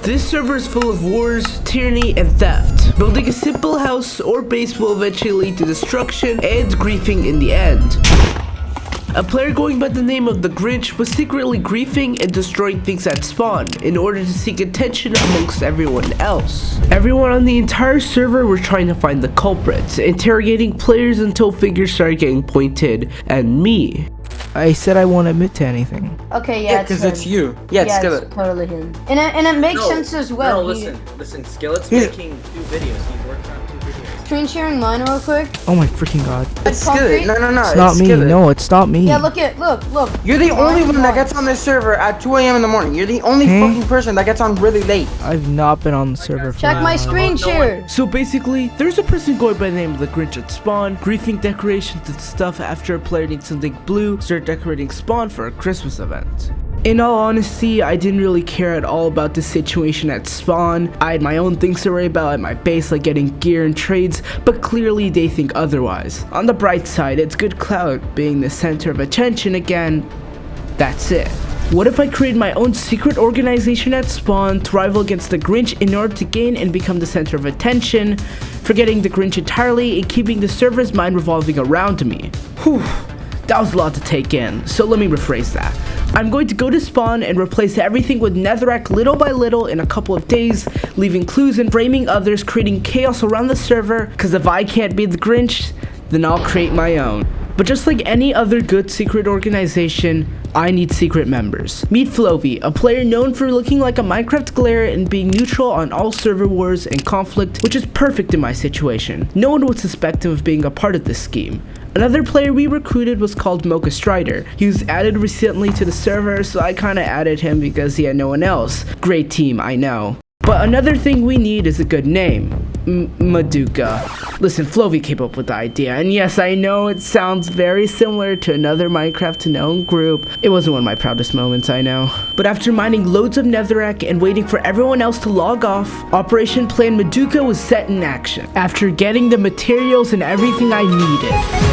This server is full of wars, tyranny, and theft. Building a simple house or base will eventually lead to destruction and griefing in the end. A player going by the name of the Grinch was secretly griefing and destroying things at spawn in order to seek attention amongst everyone else. Everyone on the entire server were trying to find the culprits, interrogating players until fingers started getting pointed at me. I said I won't admit to anything. Okay, yeah, because it's you. Yeah, it's Skillet. It's totally him. And it makes sense as well. No, listen, Skillet's making 2 videos. He's working on 2 videos. Screen sharing mine real quick. Oh my freaking god. It's Skillet. No, it's not me. Skillet. No, it's not me. Yeah, look. You're the only one that gets on this server at 2 a.m. in the morning. You're the only fucking person that gets on really late. I've not been on the server for Check my screen share. So basically, there's a person going by the name of the Grinch at spawn, griefing decorations and stuff after a player needs something blue, start decorating spawn for a Christmas event. In all honesty, I didn't really care at all about the situation at spawn. I had my own things to worry about at my base, like getting gear and trades, but clearly they think otherwise. On the bright side, it's good clout being the center of attention again. That's it. What if I created my own secret organization at spawn to rival against the Grinch in order to gain and become the center of attention, forgetting the Grinch entirely and keeping the server's mind revolving around me? Whew. That was a lot to take in, so let me rephrase that. I'm going to go to spawn and replace everything with netherrack little by little in a couple of days, leaving clues and framing others, creating chaos around the server, cause if I can't be the Grinch, then I'll create my own. But just like any other good secret organization, I need secret members. Meet Floavy, a player known for looking like a Minecraft glare and being neutral on all server wars and conflict, which is perfect in my situation. No one would suspect him of being a part of this scheme. Another player we recruited was called Mocha Strider. He was added recently to the server, so I kinda added him because he had no one else. Great team, I know. But another thing we need is a good name. Maduka. Listen, Floavy came up with the idea, and yes, I know it sounds very similar to another Minecraft known group. It wasn't one of my proudest moments, I know. But after mining loads of netherrack and waiting for everyone else to log off, Operation Plan Maduka was set in action. After getting the materials and everything I needed.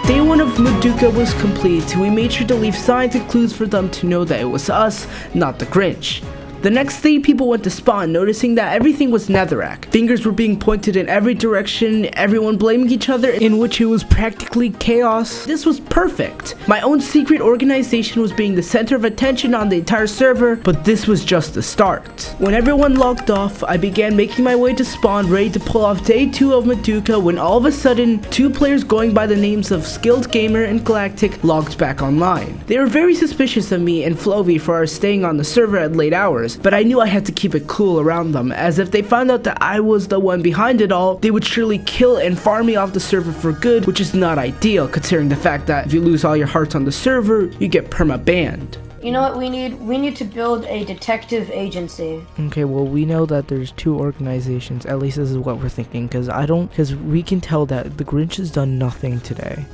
Day 1 of Maduka was complete. We made sure to leave signs and clues for them to know that it was us, not the Grinch. The next day, people went to spawn, noticing that everything was netherrack. Fingers were being pointed in every direction, everyone blaming each other, in which it was practically chaos. This was perfect. My own secret organization was being the center of attention on the entire server, but this was just the start. When everyone logged off, I began making my way to spawn, ready to pull off day 2 of Maduka, when all of a sudden, 2 players going by the names of Skilled Gamer and Galactic logged back online. They were very suspicious of me and Floavy for our staying on the server at late hours, but I knew I had to keep it cool around them, as if they found out that I was the one behind it all, they would surely kill and farm me off the server for good, which is not ideal considering the fact that if you lose all your hearts on the server, you get perma-banned. You know what we need? We need to build a detective agency. Okay, well, we know that there's 2 organizations. At least this is what we're thinking, because we can tell that the Grinch has done nothing today.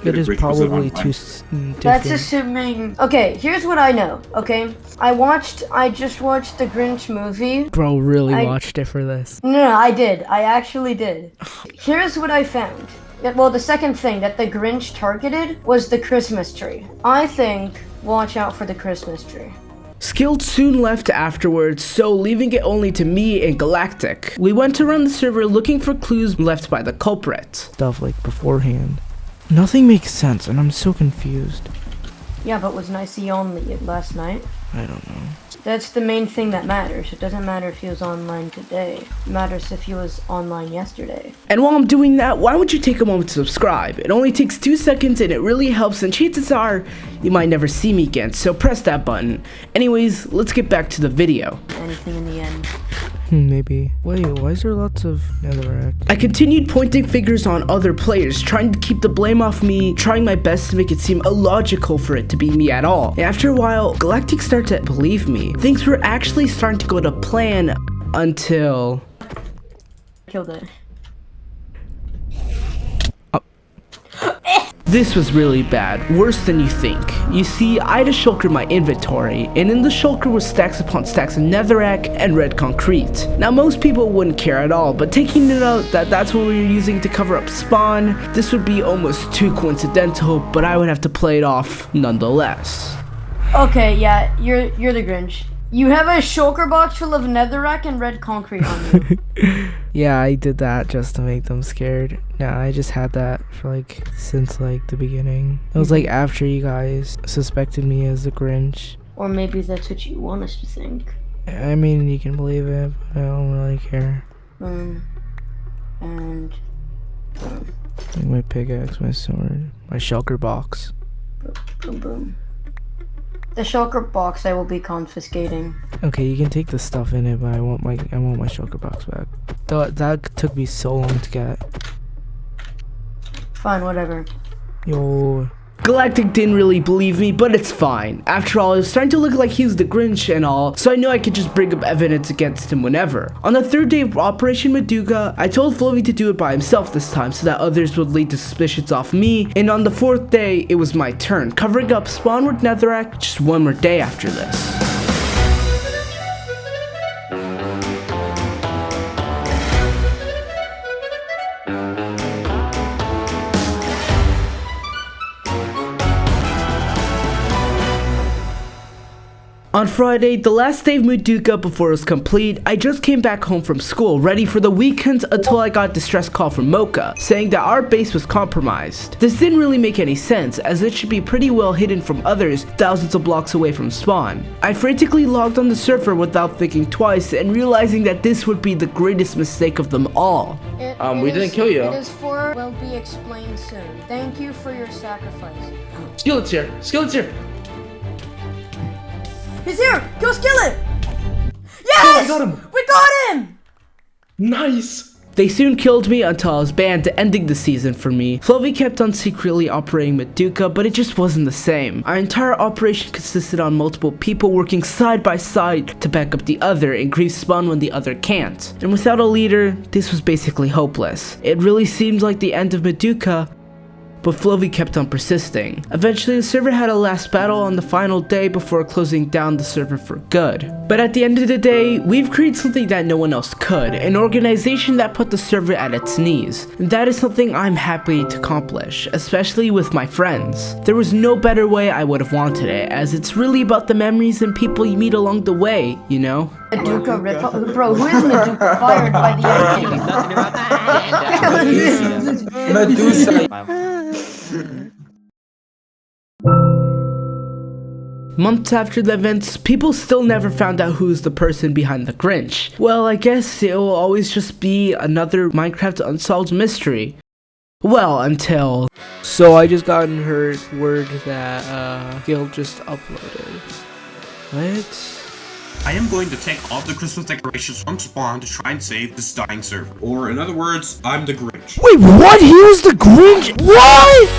It is probably too different. That's assuming. Okay, here's what I know. Okay, I just watched the Grinch movie. Bro, really watched it for this? No, I did. I actually did. Here's what I found. Well, the second thing that the Grinch targeted was the Christmas tree. I think watch out for the Christmas tree. Skilled soon left afterwards, so leaving it only to me and Galactic. We went around the server looking for clues left by the culprit. Stuff like beforehand. Nothing makes sense, and I'm so confused. Yeah, but was Nicey on last night? I don't know. That's the main thing that matters. It doesn't matter if he was online today. It matters if he was online yesterday. And while I'm doing that, why don't you take a moment to subscribe? It only takes 2 seconds and it really helps, and chances are you might never see me again, so press that button. Anyways, let's get back to the video. Anything in the end. Maybe. Wait, why is there lots of netherrack? I continued pointing fingers on other players, trying to keep the blame off me, trying my best to make it seem illogical for it to be me at all. And after a while, Galactic started to believe me. Things were actually starting to go to plan until... Killed it. This was really bad, worse than you think. You see, I had a shulker in my inventory, and in the shulker was stacks upon stacks of netherrack and red concrete. Now most people wouldn't care at all, but taking note that that's what we were using to cover up spawn, this would be almost too coincidental, but I would have to play it off nonetheless. Okay, yeah, you're the Grinch. You have a shulker box full of netherrack and red concrete on you. Yeah, I did that just to make them scared. Nah, I just had that for like since like the beginning. It was like after you guys suspected me as the Grinch. Or maybe that's what you want us to think. I mean, you can believe it, but I don't really care. And Like my pickaxe, my sword, my shulker box. boom, boom. The shulker box I will be confiscating. Okay, you can take the stuff in it, but I want my shulker box back. That took me so long to get. Fine, whatever. Yo. Galactic didn't really believe me, but it's fine. After all, it was starting to look like he was the Grinch and all, so I knew I could just bring up evidence against him whenever. On the third day of Operation Maduka, I told Floavy to do it by himself this time so that others would lead to suspicions off me, and on the fourth day, it was my turn, covering up spawn with netherrack just one more day after this. On Friday, the last day of Maduka before it was complete, I just came back home from school, ready for the weekend until I got a distress call from Mocha, saying that our base was compromised. This didn't really make any sense, as it should be pretty well hidden from others thousands of blocks away from spawn. I frantically logged on the server without thinking twice and realizing that this would be the greatest mistake of them all. We didn't kill you. It is for will be explained soon. Thank you for your sacrifice. Skillet's here! Skillet's here! He's here! Kill Skillet! Yes! I got him! We got him! Nice! They soon killed me until I was banned, ending the season for me. Floavy kept on secretly operating Maduka, but it just wasn't the same. Our entire operation consisted on multiple people working side by side to back up the other and grief spawn when the other can't. And without a leader, this was basically hopeless. It really seemed like the end of Maduka, but Floavy kept on persisting. Eventually, the server had a last battle on the final day before closing down the server for good. But at the end of the day, we've created something that no one else could, an organization that put the server at its knees. And that is something I'm happy to accomplish, especially with my friends. There was no better way I would have wanted it, as it's really about the memories and people you meet along the way, you know? Maduka rip bro, who is Maduka fired by the enemy? Medusa. Months after the events, people still never found out who's the person behind the Grinch. Well, I guess it will always just be another Minecraft unsolved mystery. Well, until... So I just gotten word that Gil just uploaded. What? I am going to take all the Christmas decorations from spawn to try and save this dying server. Or in other words, I'm the Grinch. Wait, what? He was the Grinch? What?